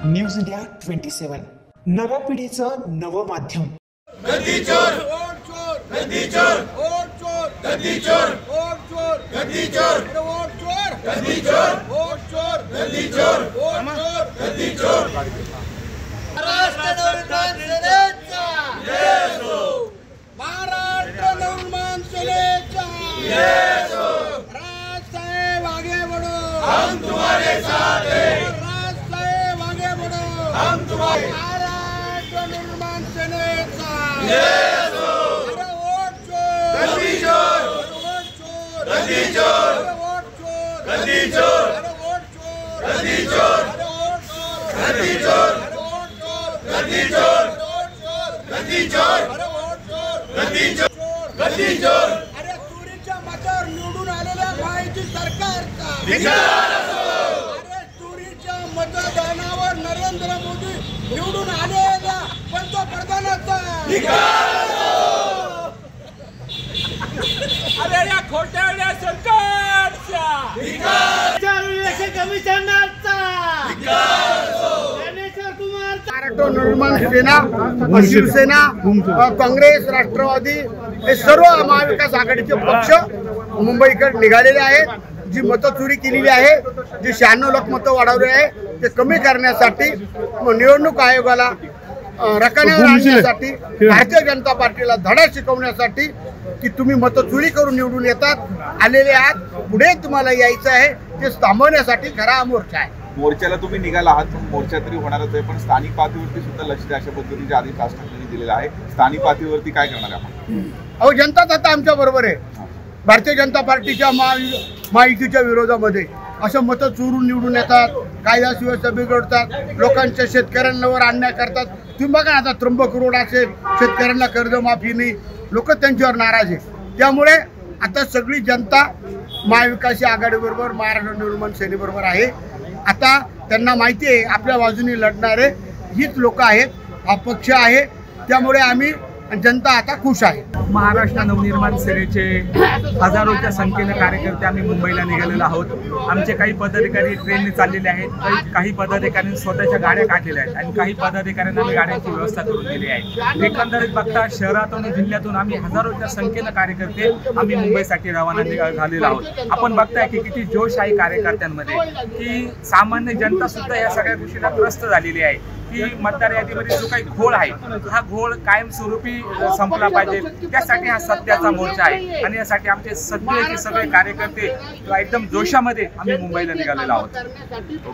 News India 27 नव्या पिढीचं नवं माध्यम। गद्दी चोर वोट चोर, गद्दी चोर वोट चोर, गद्दी चोर वोट चोर, गद्दी चोर वोट चोर, गद्दी चोर वोट चोर, गद्दी चोर वोट चोर, गद्दी चोर। महाराष्ट्र नवनिर्माण सेनेचा जय हो, महाराष्ट्र नवनिर्माण सेनेचा जय हो। राज साहेब आगे बढ़ो, हम तुम्हारे साथ हैं। राज साहेब आगे बढ़ो, हम तुम्हारे। महाराष्ट्र निर्माण सेनेचा जय हो। अरे वोट चोर, गद्दी चोर, वोट चोर, गद्दी चोर, वोट चोर, गद्दी चोर, वोट चोर, गद्दी चोर, वोट चोर, गद्दी चोर, वोट चोर, गद्दी चोर, वोट चोर, गद्दी चोर, वोट चोर, गद्दी चोर, गद्दी चोर। अरे चोरीच्या मतावर निवडून आलेल्या माहिती सरकारचा धिक्कार असो। अरे चोरीच्या मतदानावर नरेंद्र मोदी निवडून आलेल्या पंतप्रधानाचा धिक्कार असो। अरे या खोट्याळ्या सरकारचा धिक्कार, कमिशनरचा धिक्कार असो। ज्ञानेश्वर कुमार, महाराष्ट्र निर्माण सेना, शिवसेना, काँग्रेस, राष्ट्रवादी हे सर्व महाविकास आघाडीचे पक्ष मुंबईकडे निघालेले आहेत। जी मतं चोरी केलेली आहे, जी 96 लाख मतं वाढवली आहे, ते कमी करण्यासाठी निवडणूक आयोगाला रकान्यावर आणण्यासाठी, भारतीय जनता पार्टीला धडा शिकवण्यासाठी की तुम्ही मतं चोरी करून निवडून येतात आलेले आहात, पुढे तुम्हाला यायचं आहे, ते थांबवण्यासाठी खरा हा मोर्चा आहे। मोर्चाला तुम्ही निघाला आहात, मोर्चा तरी होणारच आहे, पण स्थानिक पातळीवरती सुद्धा लक्ष द्या अशा पद्धतीचे आदेश राज ठाकरेंनी दिलेला आहे। स्थानिक पातळीवरती काय करणार आपण? अहो, जनताच आता आमच्या बरोबर आहे। भारतीय जनता पार्टीच्या महायुतीच्या विरोधामध्ये असं मतं चोरून निवडून येतात, कायदा सुव्यवस्था बिघडतात, लोकांच्या शेतकऱ्यांवर अन्याय करतात। तुम्ही बघा आता त्र्यंबक रोड असेल, शेतकऱ्यांना कर्जमाफी नाही, लोक त्यांच्यावर नाराज आहे। त्यामुळे आता सगळी जनता महाविकास आघाडीबरोबर, महाराष्ट्र निर्माण सेनेबरोबर आहे। आता त्यांना माहिती आहे आपल्या बाजूने लढणारे हीच लोक आहेत, हा पक्ष आहे, त्यामुळे आम्ही जनता आता खुश आहे। महाराष्ट्र नवनिर्माण सेनेचे हजारोच्या संख्येने कार्यकर्ते आम्ही मुंबईला निघालेलो आहोत। आमचे काही पदाधिकारी ट्रेनने चाललेले आहेत, काही पदाधिकाऱ्यांनी स्वतःच्या गाड्या काढलेल्या आहेत आणि काही पदाधिकाऱ्यांना आम्ही गाड्यांची व्यवस्था करून दिली आहे। एकंदरीत बघता शहरातून आणि जिल्ह्यातून आम्ही हजारोच्या संख्येने कार्यकर्ते आम्ही मुंबईसाठी रवाना झालेलो आहोत। आपण बघताय की किती जोश आहे कार्यकर्त्यांमध्ये, की सामान्य जनता सुद्धा या सगळ्या गोष्टीला त्रस्त झालेली आहे की मतदार यादीमध्ये जो काही घोळ आहे हा घोळ कायमस्वरूपी संपला पाहिजे, त्यासाठी हा सत्याचा मोर्चा आहे। आणि यासाठी आमचे सगळे कार्यकर्ते एकदम जोशामध्ये आम्ही मुंबईला निघालेलो आहोत।